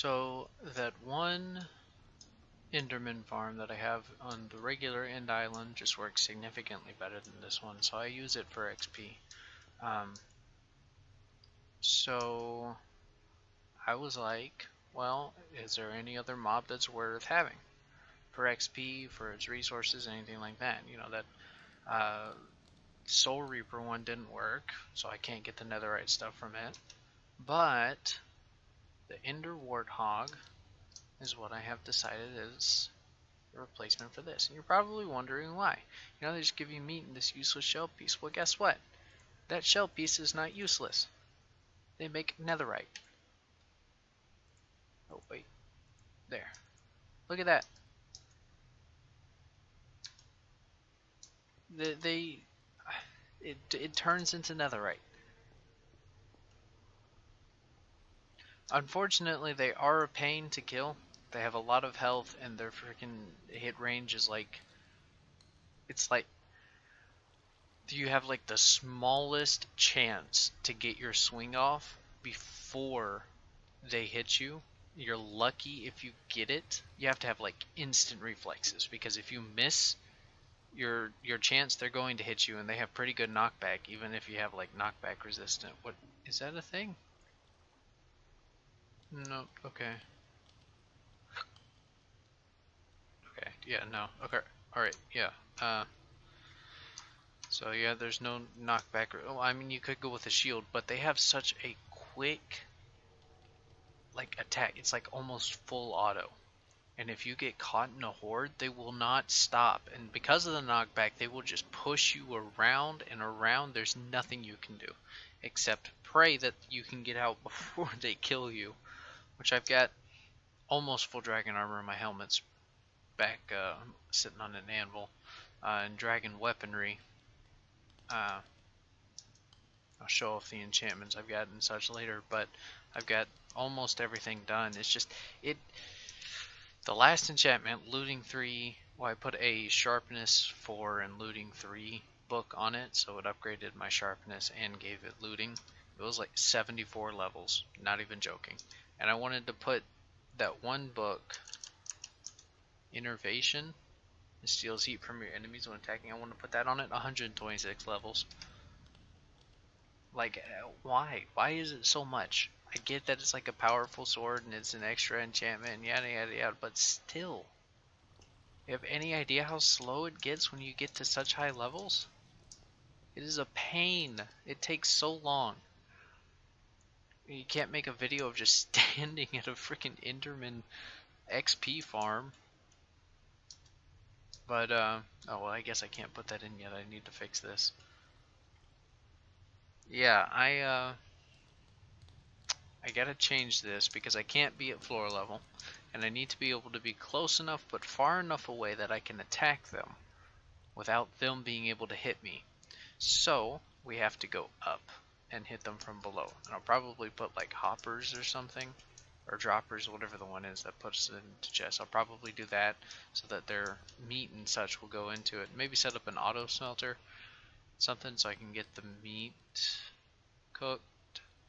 So that one Enderman farm that I have on the regular end island just works significantly better than this one, so I use it for XP. So I was like, well, is there any other mob that's worth having for XP, for its resources, anything like that? You know, that Soul Reaper one didn't work, so I can't get the netherite stuff from it. But the Ender Warthog is what I have decided is a replacement for this. And you're probably wondering why. You know, they just give you meat in this useless shell piece. Well, guess what? That shell piece is not useless. They make netherite. Oh, wait. There. Look at that. It turns into netherite. Unfortunately, they are a pain to kill. They have a lot of health, and their freaking hit range is like, it's like you have like the smallest chance to get your swing off before they hit you. You're lucky if you get it. You have to have like instant reflexes, because if you miss your chance, they're going to hit you, and they have pretty good knockback even if you have like knockback resistant. What is that a thing? No, okay. Okay, yeah, no. Okay. Alright, yeah. So yeah, there's no knockback. Oh, I mean, you could go with a shield, but they have such a quick like attack. It's like almost full auto. And if you get caught in a horde, they will not stop. And because of the knockback, they will just push you around and around. There's nothing you can do except pray that you can get out before they kill you. Which I've got almost full dragon armor. My helmet's back sitting on an anvil. And dragon weaponry. I'll show off the enchantments I've got and such later, but I've got almost everything done. It's just, the last enchantment, Looting 3, well, I put a Sharpness 4 and Looting 3 book on it, so it upgraded my Sharpness and gave it Looting. It was like 74 levels, not even joking. And I wanted to put that one book, Innervation, it steals heat from your enemies when attacking. I want to put that on it, 126 levels. Like, why? Why is it so much? I get that it's like a powerful sword and it's an extra enchantment and yada yada yada, but still. You have any idea how slow it gets when you get to such high levels? It is a pain. It takes so long. You can't make a video of just standing at a freaking Enderman XP farm. But, oh well, I guess I can't put that in yet. I need to fix this. Yeah, I gotta change this because I can't be at floor level, and I need to be able to be close enough but far enough away that I can attack them without them being able to hit me. So we have to go up and hit them from below. And I'll probably put like hoppers or something, or droppers, whatever the one is that puts it into chests. I'll probably do that so that their meat and such will go into it. Maybe set up an auto smelter, something, so I can get the meat cooked.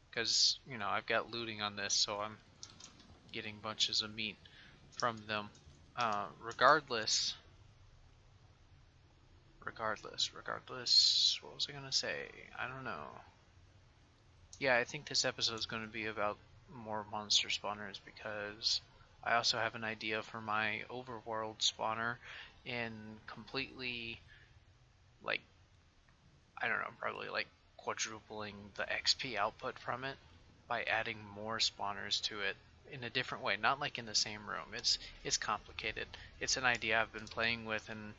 Because, you know, I've got looting on this, so I'm getting bunches of meat from them. Regardless, what was I gonna say? I don't know. Yeah, I think this episode is going to be about more monster spawners, because I also have an idea for my overworld spawner, and completely, like, I don't know, probably like quadrupling the XP output from it by adding more spawners to it in a different way, not like in the same room. It's complicated. It's an idea I've been playing with, and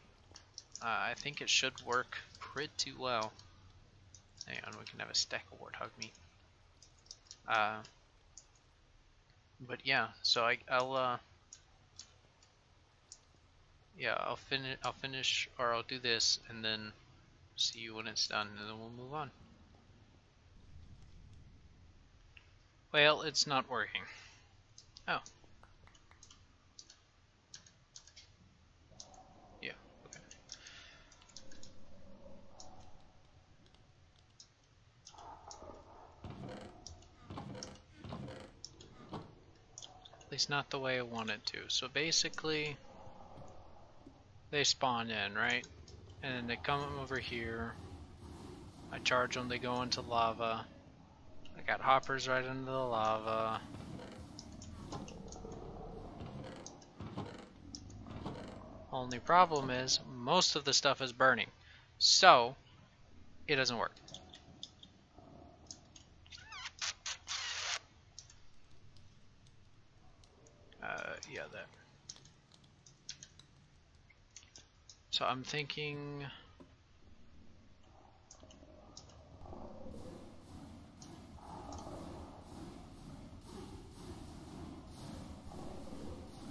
I think it should work pretty well. Hang on, we can have a stack of warthog meat. But yeah, so I'll finish, or I'll do this and then see you when it's done, and then we'll move on. Well, it's not working. Oh. Yeah, okay. At least not the way I want it to. So basically, they spawn in, right? And then they come over here. I charge them, they go into lava. I got hoppers right into the lava. Only problem is, most of the stuff is burning. So, it doesn't work. Yeah, that. So I'm thinking...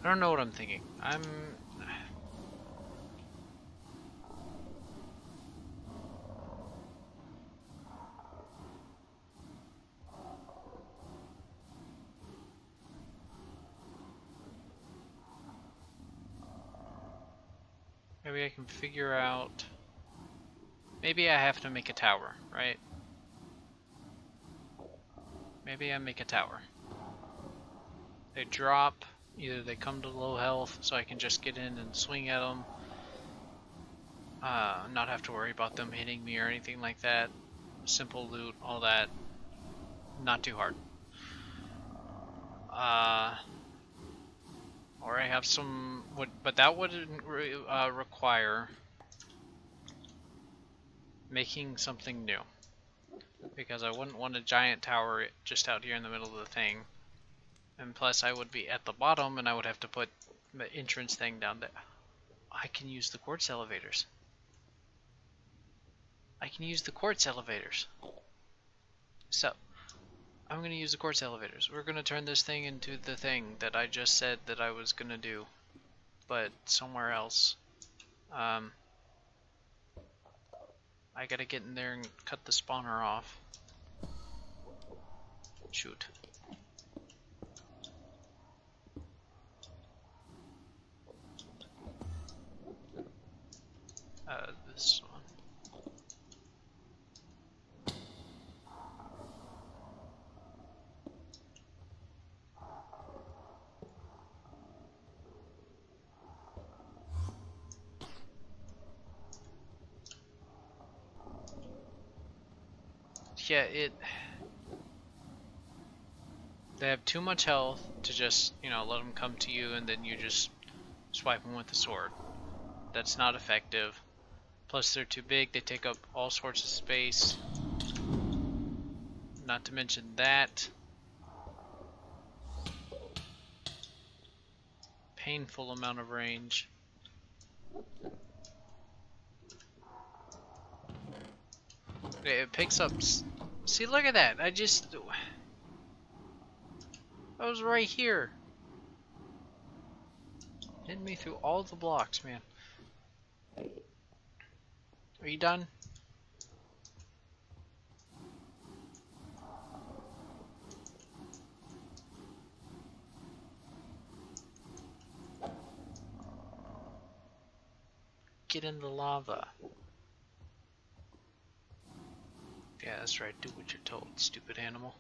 I don't know what I'm thinking. Maybe I can figure out... Maybe I have to make a tower, right? Maybe I make a tower. They drop, either they come to low health so I can just get in and swing at them. Not have to worry about them hitting me or anything like that. Simple loot, all that. Not too hard. Or I have some... But that wouldn't require making something new. Because I wouldn't want a giant tower just out here in the middle of the thing. And plus I would be at the bottom and I would have to put the entrance thing down there. I can use the quartz elevators. I can use the quartz elevators. So, I'm going to use the quartz elevators. We're going to turn this thing into the thing that I just said that I was going to do. But somewhere else. I gotta get in there and cut the spawner off. Shoot. This one. Yeah, they have too much health to just, you know, let them come to you and then you just swipe them with the sword. That's not effective. Plus they're too big, they take up all sorts of space. Not to mention that. Painful amount of range. It picks up... See, look at that! I was right here. Hit me through all the blocks, man. Are you done? Get in the lava. Yeah, that's right. Do what you're told, stupid animal.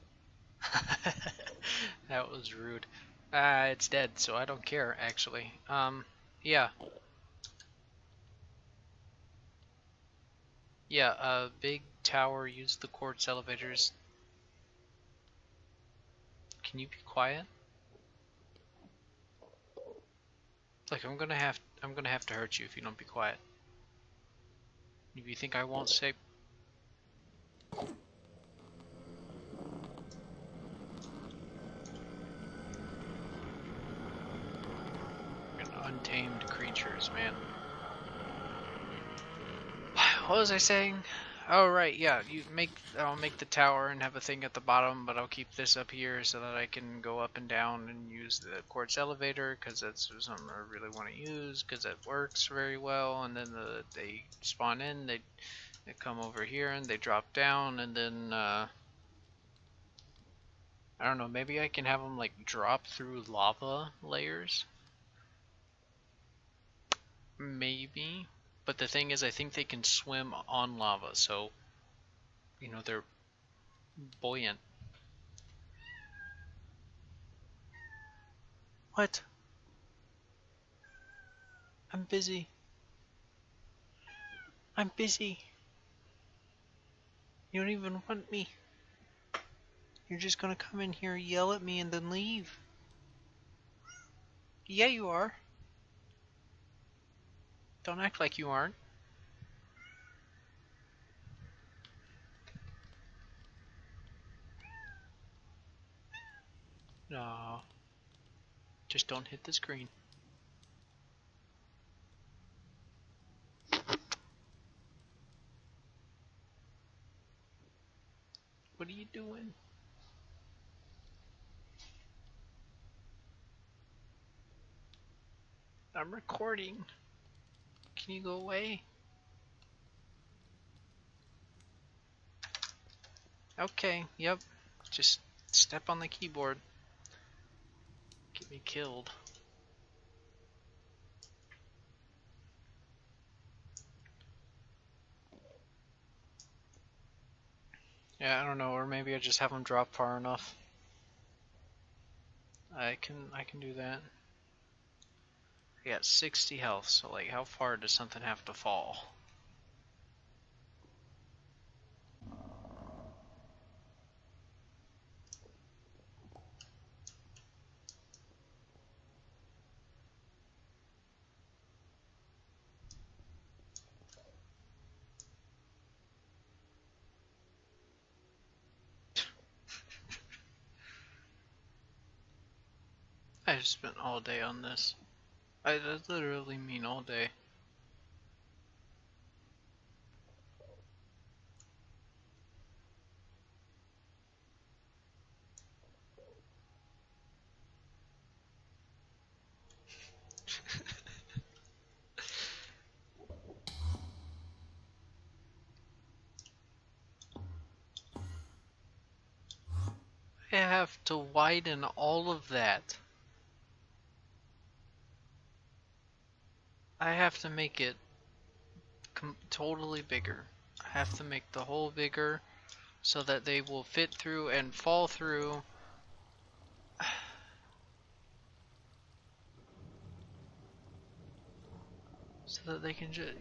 That was rude. It's dead, so I don't care, actually. Yeah. Yeah, big tower, use the quartz elevators. Can you be quiet? Look, I'm gonna have to hurt you if you don't be quiet. If you think I won't say... Untamed creatures, man. What was I saying? Oh right, yeah. I'll make the tower and have a thing at the bottom, but I'll keep this up here so that I can go up and down and use the quartz elevator because that's something I really want to use because it works very well. And then they spawn in, they come over here and they drop down, and then I don't know. Maybe I can have them like drop through lava layers. Maybe. But the thing is, I think they can swim on lava, so, you know, they're buoyant. What? I'm busy. I'm busy. You don't even want me. You're just gonna come in here, yell at me, and then leave. Yeah, you are. Don't act like you aren't. No. Just don't hit the screen. What are you doing? I'm recording. Can you go away? Okay, yep. Just step on the keyboard. Get me killed. Yeah, I don't know, or maybe I just have them drop far enough. I can do that. I got 60 health, so like how far does something have to fall? I just spent all day on this. I literally mean all day. I have to widen all of that. I have to make it totally bigger. I have to make the hole bigger so that they will fit through and fall through. So that they can just...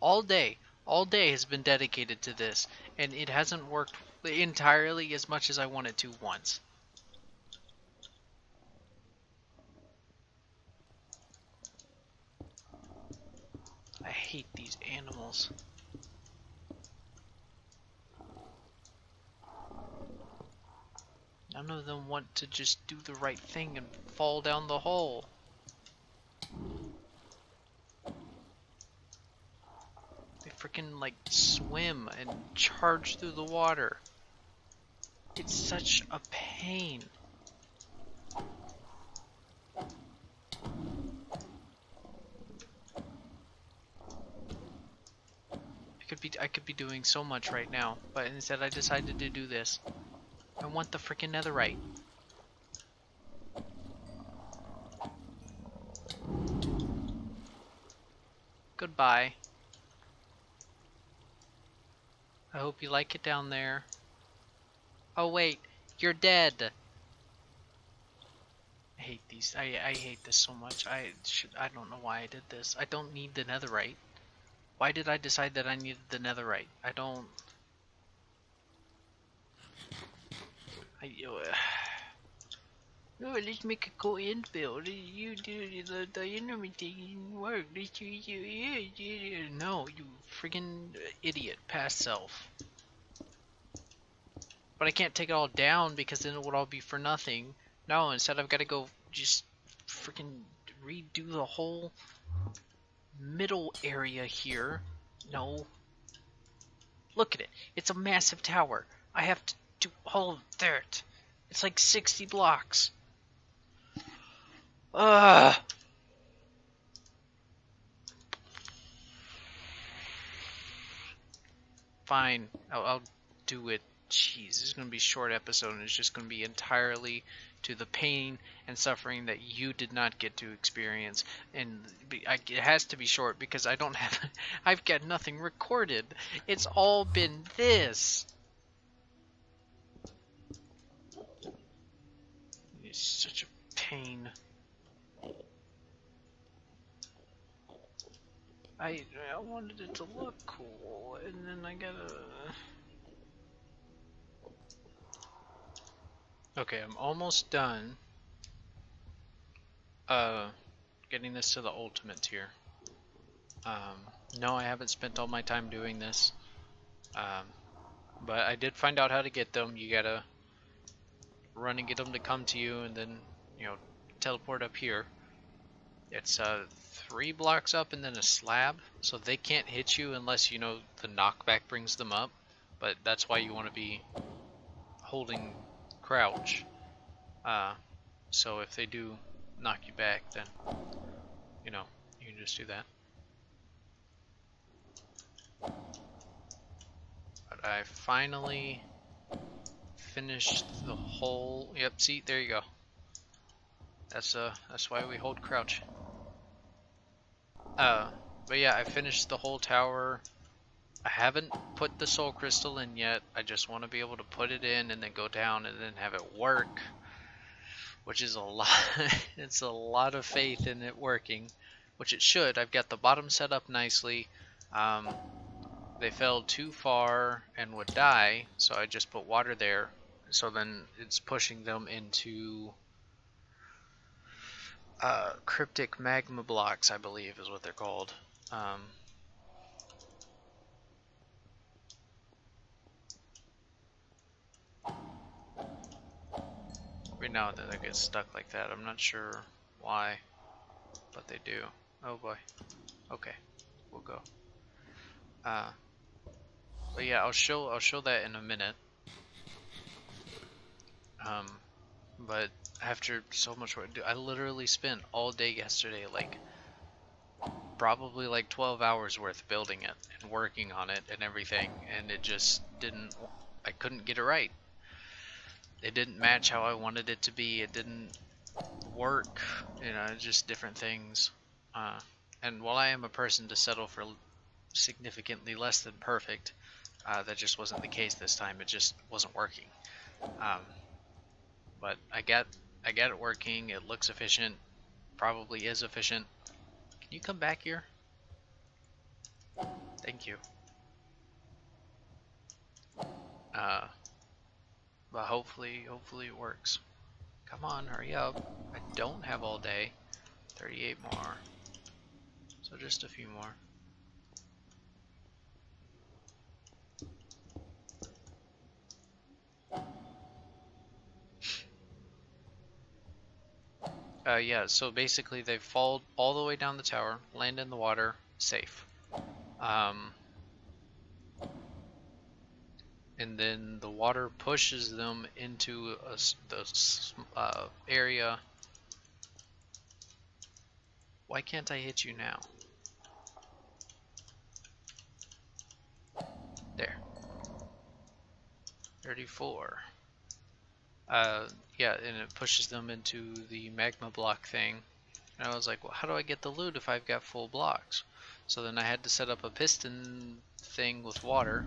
All day has been dedicated to this, and it hasn't worked entirely as much as I wanted to once. I hate these animals. None of them want to just do the right thing and fall down the hole. They freaking like swim and charge through the water. It's such a pain. I could be doing so much right now, but instead I decided to do this. I want the freaking netherite. Goodbye. I hope you like it down there. Oh wait, you're dead. I hate these. I hate this so much. I don't know why I did this. I don't need the netherite. Why did I decide that I needed the netherite? I don't... No, let's make a cool end build. You do the enemy thing work. No, you friggin' idiot, past self. But I can't take it all down because then it would all be for nothing. No, instead I've got to go just freaking redo the whole middle area here. No. Look at it. It's a massive tower. I have to do all of that. It's like 60 blocks. Ugh. Fine. I'll do it. Jeez, this is going to be a short episode and it's just going to be entirely to the pain and suffering that you did not get to experience. And it has to be short because I don't have... I've got nothing recorded. It's all been this. It's such a pain. I wanted it to look cool, and then I gotta... Okay, I'm almost done getting this to the ultimate tier. No, I haven't spent all my time doing this. But I did find out how to get them. You gotta run and get them to come to you, and then, you know, teleport up here. It's 3 blocks up and then a slab, so they can't hit you unless, you know, the knockback brings them up. But that's why you want to be holding crouch. So if they do knock you back, then, you know, you can just do that. But I finally finished the whole... Yep, see, there you go. That's why we hold crouch. But yeah, I finished the whole tower. I haven't put the soul crystal in yet. I just want to be able to put it in and then go down and then have it work, which is a lot. It's a lot of faith in it working, which it should. I've got the bottom set up nicely. They fell too far and would die, so I just put water there. So then it's pushing them into cryptic magma blocks, I believe is what they're called. Right now they get stuck like that. I'm not sure why, but they do. Oh boy. Okay, we'll go. But yeah, I'll show that in a minute. But after so much work, I literally spent all day yesterday, like probably like 12 hours worth building it and working on it and everything, and it just didn't. I couldn't get it right. It didn't match how I wanted it to be. It didn't work, you know, just different things. And while I am a person to settle for significantly less than perfect, that just wasn't the case this time. It just wasn't working. But I got it working. It looks efficient. Probably is efficient. Can you come back here? Thank you. But hopefully it works. Come on, hurry up. I don't have all day. 38 more. So just a few more. Yeah, so basically they fall all the way down the tower, land in the water, safe. And then the water pushes them into the area. Why can't I hit you now? There. 34. Yeah, and it pushes them into the magma block thing. And I was like, well, how do I get the loot if I've got full blocks? So then I had to set up a piston thing with water.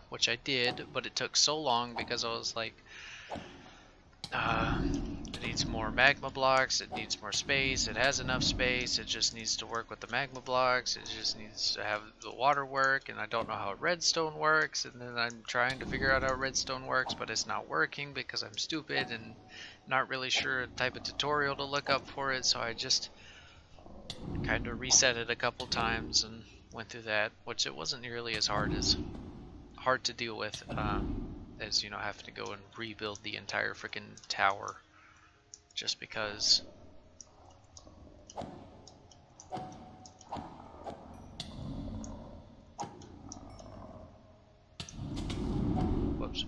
Which I did, but it took so long because I was like, it needs more magma blocks, it needs more space, it has enough space, it just needs to work with the magma blocks, it just needs to have the water work, and I don't know how redstone works, and then I'm trying to figure out how redstone works, but it's not working because I'm stupid and not really sure the type of tutorial to look up for it, so I just kind of reset it a couple times and went through that, which it wasn't nearly as hard to deal with as, you know, having to go and rebuild the entire freaking tower just because. Whoops.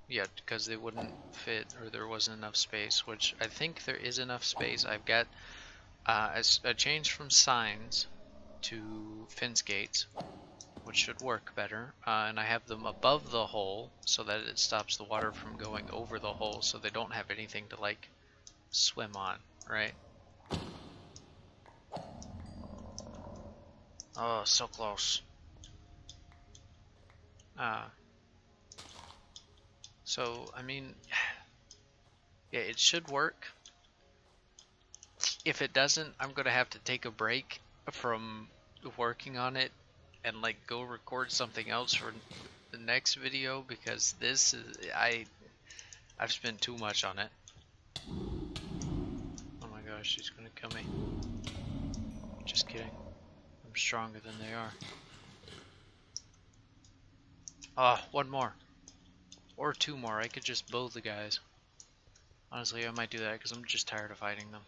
Yeah, because they wouldn't fit, or there wasn't enough space, which I think there is enough space. I've got I changed from signs to fence gates, which should work better, and I have them above the hole so that it stops the water from going over the hole, so they don't have anything to like swim on, right? Oh, so close. So, I mean, yeah, it should work. If it doesn't, I'm gonna have to take a break from working on it and like go record something else for the next video, because this is I've spent too much on it. Oh my gosh, she's gonna kill me. Just kidding. I'm stronger than they are. Ah, one more. Or two more. I could just bow the guys. Honestly, I might do that because I'm just tired of fighting them.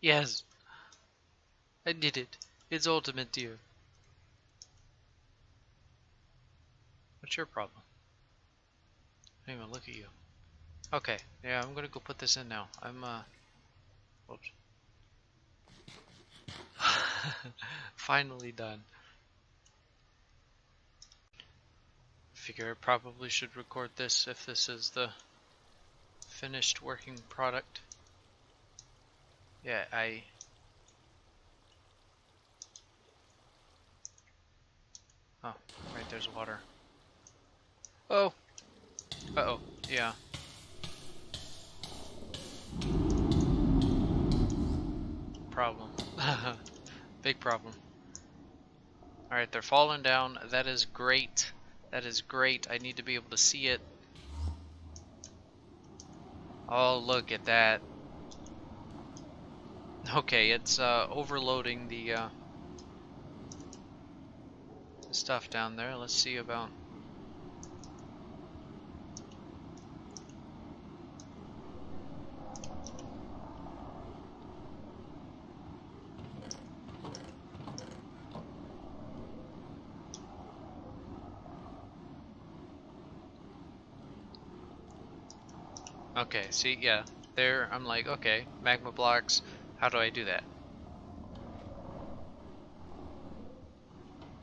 Yes! I did it! It's ultimate, dear. What's your problem? I didn't even look at you. Okay, yeah, I'm gonna go put this in now. Oops. Finally done. Figure I probably should record this if this is the finished working product. Yeah, oh, right, there's water. Oh! Uh-oh, yeah. Problem. Big problem. Alright, they're falling down. That is great. That is great. I need to be able to see it. Oh, look at that. Okay, it's overloading the stuff down there. Let's see about... Okay, see, yeah. There, I'm like, okay, magma blocks. How do I do that?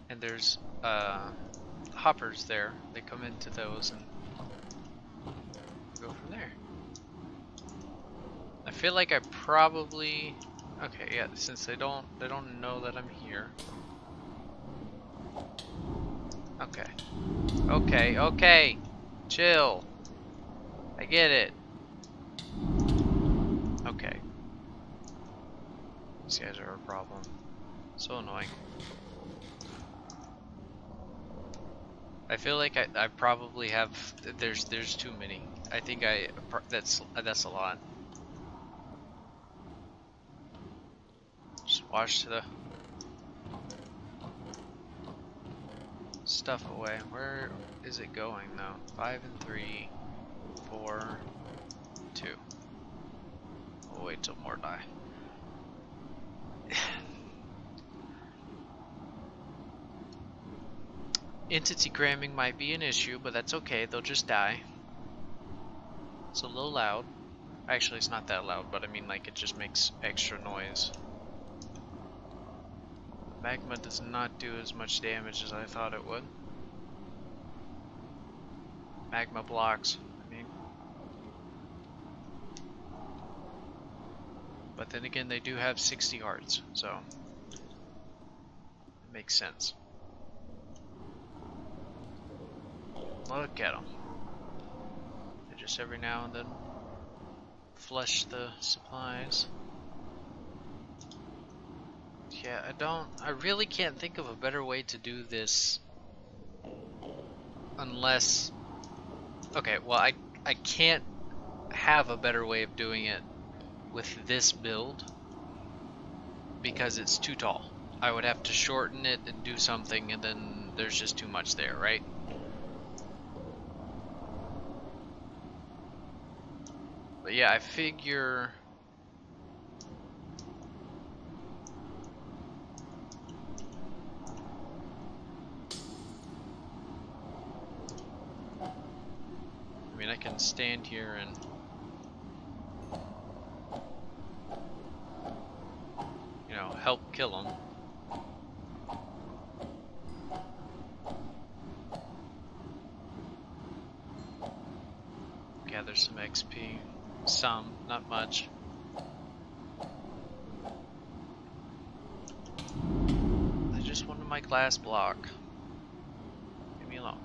And there's hoppers there. They come into those and go from there. I feel like I probably... Okay, yeah, since they don't know that I'm here. Okay. Okay, okay. Chill. I get it. Okay. These guys are a problem. So annoying. I feel like I probably have... There's too many. I think that's a lot. Just wash the stuff away. Where is it going though? 5 and 3, 4, 2. We'll wait till more die. Entity cramming might be an issue, but that's okay. They'll just die. It's a little loud. Actually, it's not that loud, but I mean, like, it just makes extra noise. Magma does not do as much damage as I thought it would. Magma blocks, I mean. But then again, they do have 60 hearts, so it makes sense. Look at them. They just every now and then flush the supplies. Yeah, I really can't think of a better way to do this unless... Okay, well, I can't have a better way of doing it with this build because it's too tall. I would have to shorten it and do something, and then there's just too much there, right? But yeah, I figure... I mean, I can stand here and help kill them. Gather some XP. Some, not much. I just wanted my glass block. Leave me alone.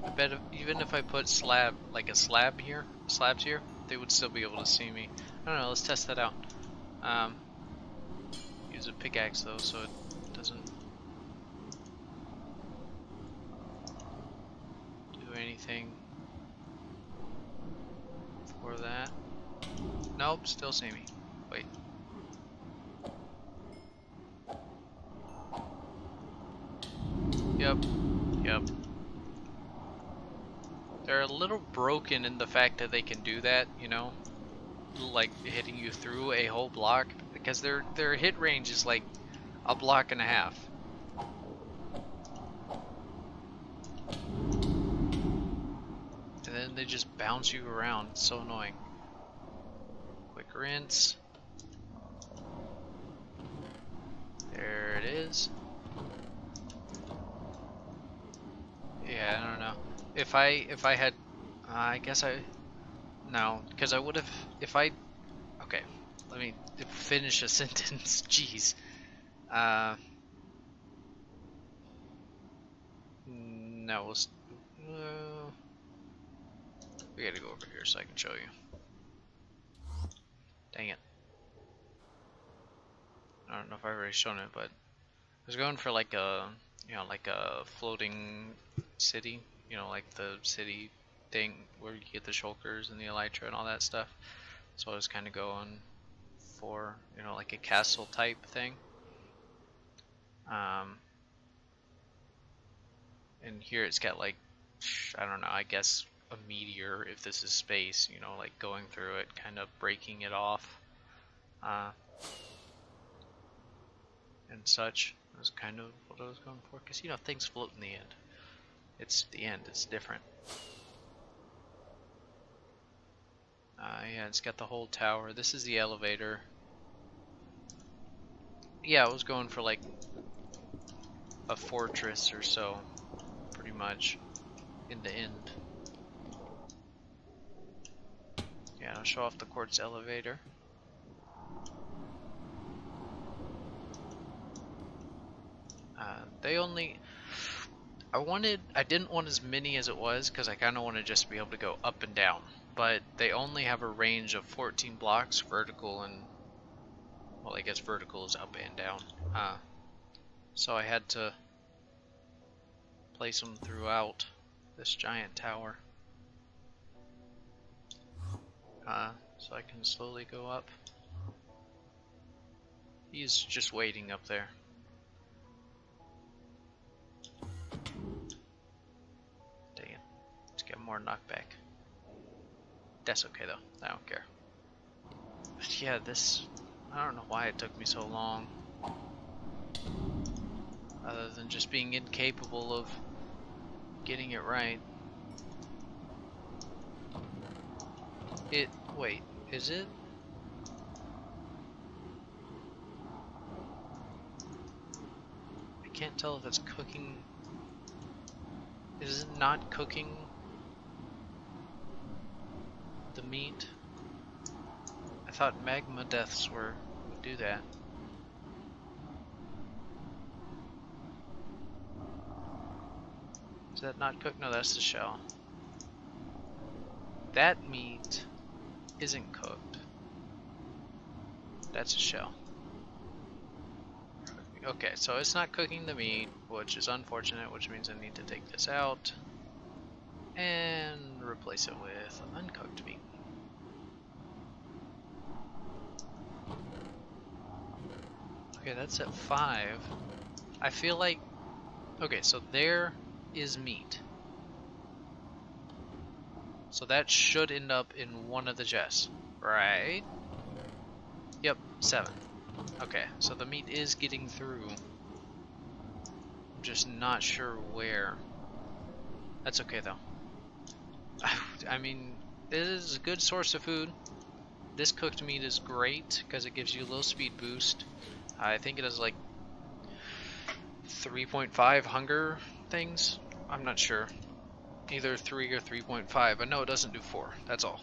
I bet even if I put slabs here, they would still be able to see me. I don't know, let's test that out. Use a pickaxe though, so it doesn't do anything for that. Nope, still see me. Wait. Yep. They're a little broken in the fact that they can do that, you know? Like hitting you through a whole block, because their hit range is like a block and a half. And then they just bounce you around. It's so annoying. Quick rinse. There it is. Yeah, I don't know. If I had, I guess no, because I would have, okay, let me finish a sentence, jeez. No, we gotta go over here so I can show you. Dang it. I don't know if I've already shown it, but I was going for like a, like a floating city, like the city thing where you get the shulkers and the elytra and all that stuff. So I was kind of going for, like a castle type thing. And here it's got like, I don't know, I guess a meteor, if this is space, like going through it, kind of breaking it off. And such. That's kind of what I was going for, because things float in the end. It's the end, it's different. Yeah, it's got the whole tower. This is the elevator. Yeah, I was going for like a fortress or so, pretty much, in the end. Yeah, I'll show off the quartz elevator. I didn't want as many as it was, because I kind of want to just be able to go up and down. But they only have a range of 14 blocks, vertical and, well, I guess vertical is up and down. So I had to place them throughout this giant tower. So I can slowly go up. He's just waiting up there. Dang it. Let's get more knockback. That's okay though. I don't care. But yeah, I don't know why it took me so long. Other than just being incapable of getting it right. Wait, is it? I can't tell if it's cooking. Is it not cooking the meat? I thought magma deaths would do that. Is that not cooked? No, that's the shell. That meat isn't cooked. That's a shell. Okay, so it's not cooking the meat, which is unfortunate, which means I need to take this out and replace it with uncooked meat. Okay, that's at 5. I feel like... Okay, so there is meat. So that should end up in one of the chests, right? Yep, 7. Okay, so the meat is getting through. just not sure where. That's okay though. I mean, it is a good source of food. This cooked meat is great because it gives you a little speed boost. I think it has like 3.5 hunger things. I'm not sure. Either 3 or 3.5, but no, it doesn't do 4. That's all.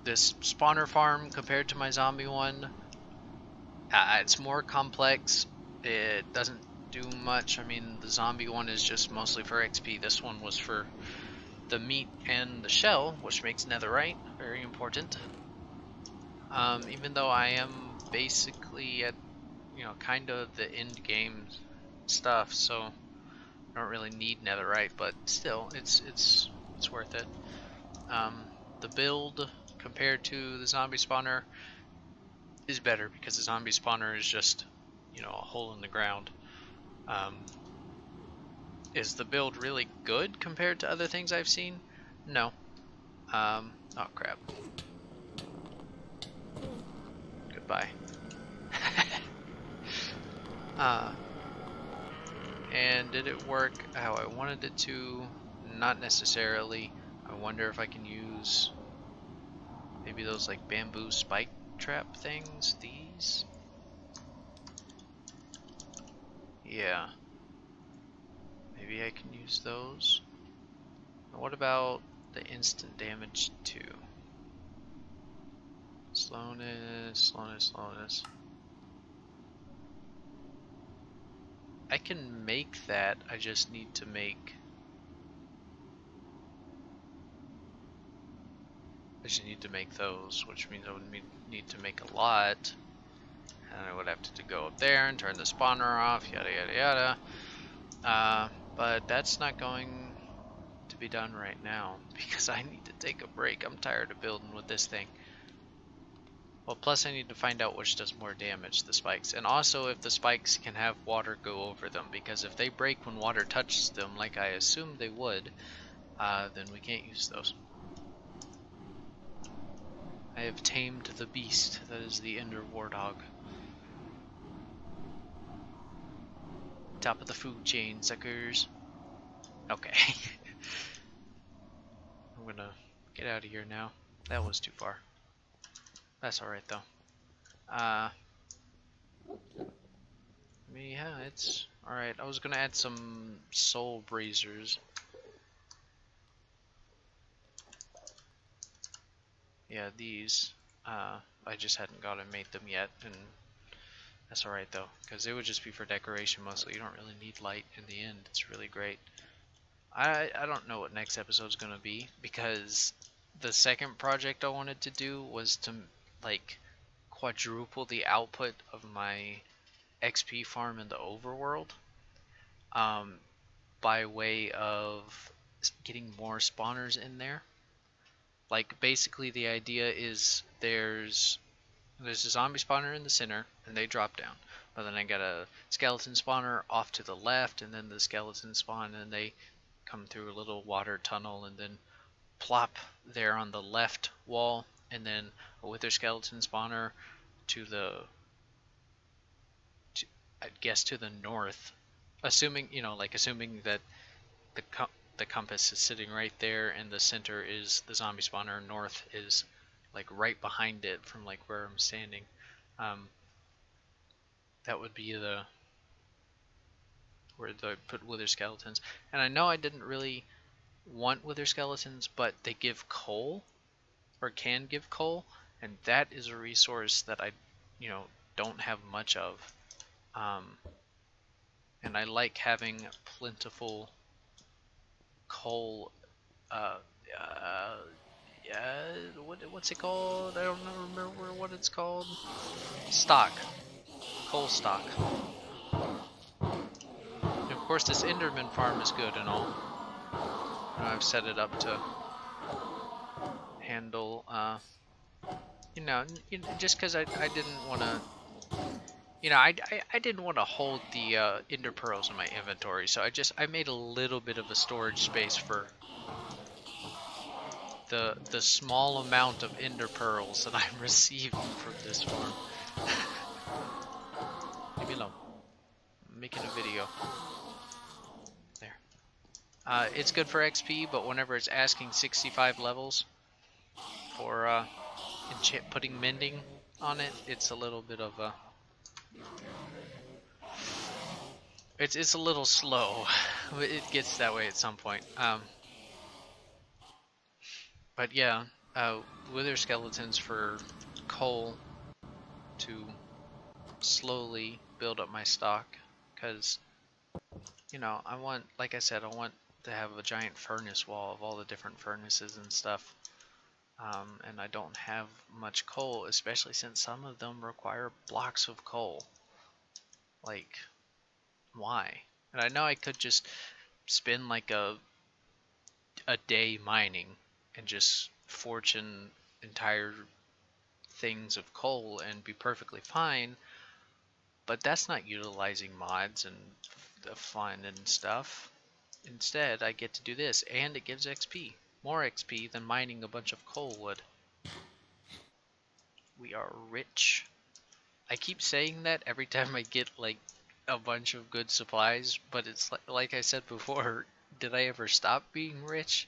This spawner farm compared to my zombie one, it's more complex. It doesn't do much. I mean, the zombie one is just mostly for XP. This one was for the meat and the shell, which makes netherite very important. Even though I am basically at, kind of the end game stuff, so I don't really need netherite, but still, it's worth it. The build compared to the zombie spawner is better because the zombie spawner is just, a hole in the ground. Is the build really good compared to other things I've seen? No. Oh crap. Goodbye. And did it work how I wanted it to? Not necessarily. I wonder if I can use maybe those like bamboo spike trap things, these? Yeah. Maybe I can use those. What about the instant damage too? Slowness. I can make that, I just need to make... those, which means I would need to make a lot. And I would have to go up there and turn the spawner off, yada yada yada. But that's not going to be done right now, because I need to take a break. I'm tired of building with this thing. Well, plus I need to find out which does more damage, the spikes. And also if the spikes can have water go over them, because if they break when water touches them, like I assumed they would, then we can't use those. I have tamed the beast, that is the Ender Wardhog. Top of the food chain, suckers. Okay. I'm gonna get out of here now. That was too far. That's alright though. I mean, yeah, it's alright. I was gonna add some soul braziers. Yeah, these. I just hadn't got to make them yet, and that's alright though, because it would just be for decoration mostly. You don't really need light in the end. It's really great. I don't know what next episode's gonna be, because the second project I wanted to do was to like quadruple the output of my XP farm in the overworld, by way of getting more spawners in there. Like basically the idea is there's a zombie spawner in the center and they drop down, but then I got a skeleton spawner off to the left, and then the skeleton spawn and they come through a little water tunnel and then plop there on the left wall, and then a wither skeleton spawner to the, I guess to the north, assuming assuming that the compass is sitting right there and the center is the zombie spawner, north is like right behind it from like where I'm standing. That would be where I put wither skeletons. And I know I didn't really want wither skeletons, but they give coal, or can give coal, and that is a resource that I don't have much of. And I like having plentiful coal. What's it called? I don't remember what it's called. Stock. Coal stock. And of course this Enderman farm is good and all. I've set it up to handle, just because I didn't want to, I didn't want to hold the ender pearls in my inventory, so I made a little bit of a storage space for the small amount of ender pearls that I'm receiving from this farm. Leave me alone. I'm making a video. It's good for XP, but whenever it's asking 65 levels for putting mending on it, it's a little bit of a it's a little slow. It gets that way at some point. But yeah, wither skeletons for coal to slowly build up my stock, because I want, like I said, I want to have a giant furnace wall of all the different furnaces and stuff. And I don't have much coal, especially since some of them require blocks of coal. Like, why? And I know I could just spend like a day mining and just fortune entire things of coal and be perfectly fine, but that's not utilizing mods and the fun and stuff. Instead, I get to do this, and it gives XP. More XP than mining a bunch of coal would. We are rich. I keep saying that every time I get like a bunch of good supplies, but it's like I said before, did I ever stop being rich?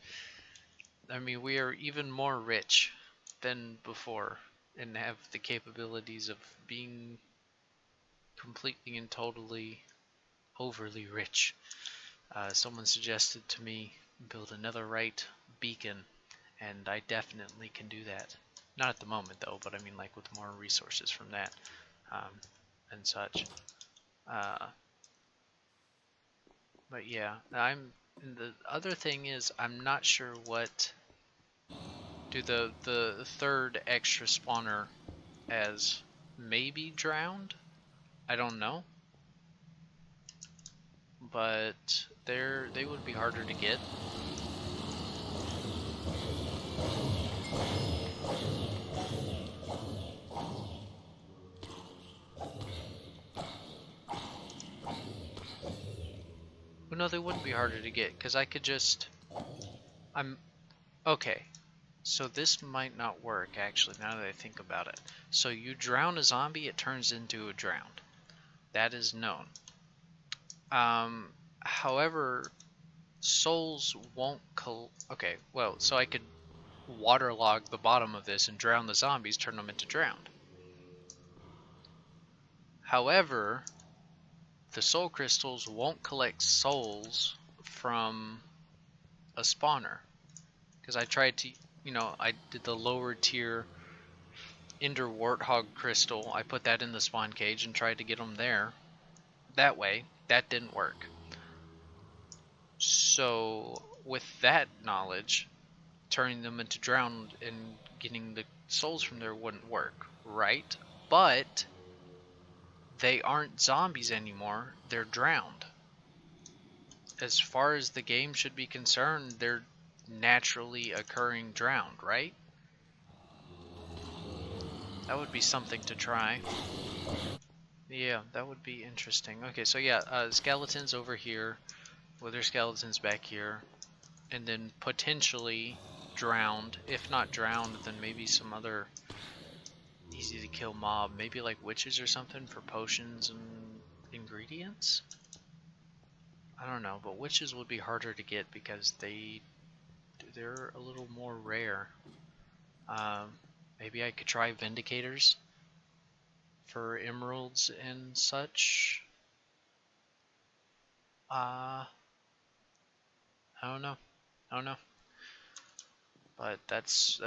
I mean, we are even more rich than before and have the capabilities of being completely and totally overly rich. Someone suggested to me build another right beacon, and I definitely can do that. Not at the moment though, but I mean like with more resources from that and such. Uh, but yeah, the other thing is I'm not sure what do the third extra spawner as maybe drowned. I don't know, but they would be harder to get. Well, no, they wouldn't be harder to get because I could just I'm okay. So this might not work actually now that I think about it. So you drown a zombie, it turns into a drowned. That is known. However, souls won't okay, well, so I could waterlog the bottom of this and drown the zombies, turn them into drowned. However, the soul crystals won't collect souls from a spawner. Because I tried to, I did the lower tier Ender Warthog crystal. I put that in the spawn cage and tried to get them there. That way, that didn't work. So, with that knowledge, turning them into drowned and getting the souls from there wouldn't work, right? But they aren't zombies anymore, they're drowned. As far as the game should be concerned, they're naturally occurring drowned, right? That would be something to try. Yeah, that would be interesting. Okay, so yeah, skeletons over here, wither skeletons back here, and then potentially drowned. If not drowned, then maybe some other easy to kill mob. Maybe like witches or something for potions and ingredients? I don't know, but witches would be harder to get because they're a little more rare. Maybe I could try Vindicators for emeralds and such. I don't know. I don't know. But that's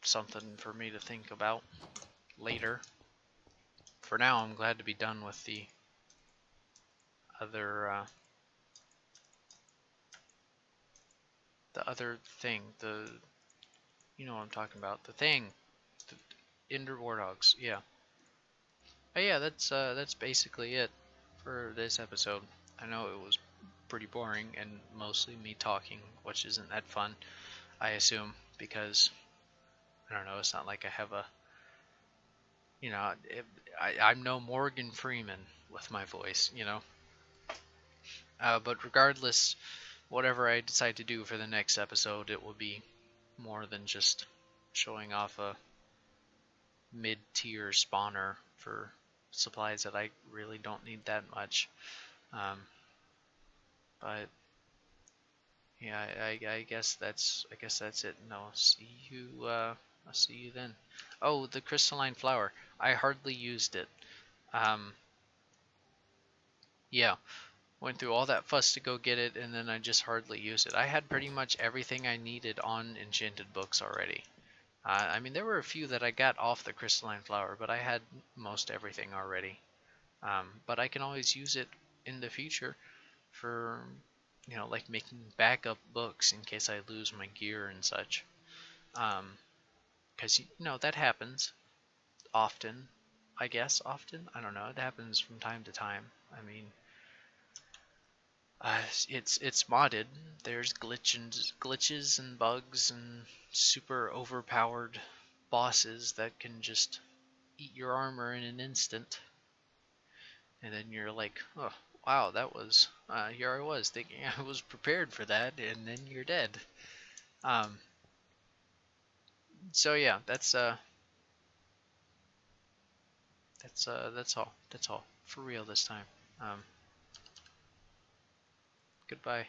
something for me to think about later. For now, I'm glad to be done with the other thing. You know what I'm talking about. The thing. The Ender Warthogs. Yeah. But yeah, that's basically it for this episode. I know it was pretty boring and mostly me talking, which isn't that fun, I assume, because I don't know, it's not like I have a, I'm no Morgan Freeman with my voice, but regardless, whatever I decide to do for the next episode, it will be more than just showing off a mid-tier spawner for supplies that I really don't need that much. Um, but Yeah, I guess that's it. No, see you. I'll see you then. Oh, the crystalline flower. I hardly used it. Um, yeah, went through all that fuss to go get it, and then I just hardly used it. I had pretty much everything I needed on enchanted books already. I mean, there were a few that I got off the crystalline flower, but I had most everything already. But I can always use it in the future for, like making backup books in case I lose my gear and such. Because, that happens often, I guess, often. I don't know. It happens from time to time. I mean, it's modded. There's glitches and bugs and super overpowered bosses that can just eat your armor in an instant, and then you're like, oh wow, that was here I was thinking I was prepared for that, and then you're dead. Um, so yeah, that's all. That's all for real this time. Um, Goodbye.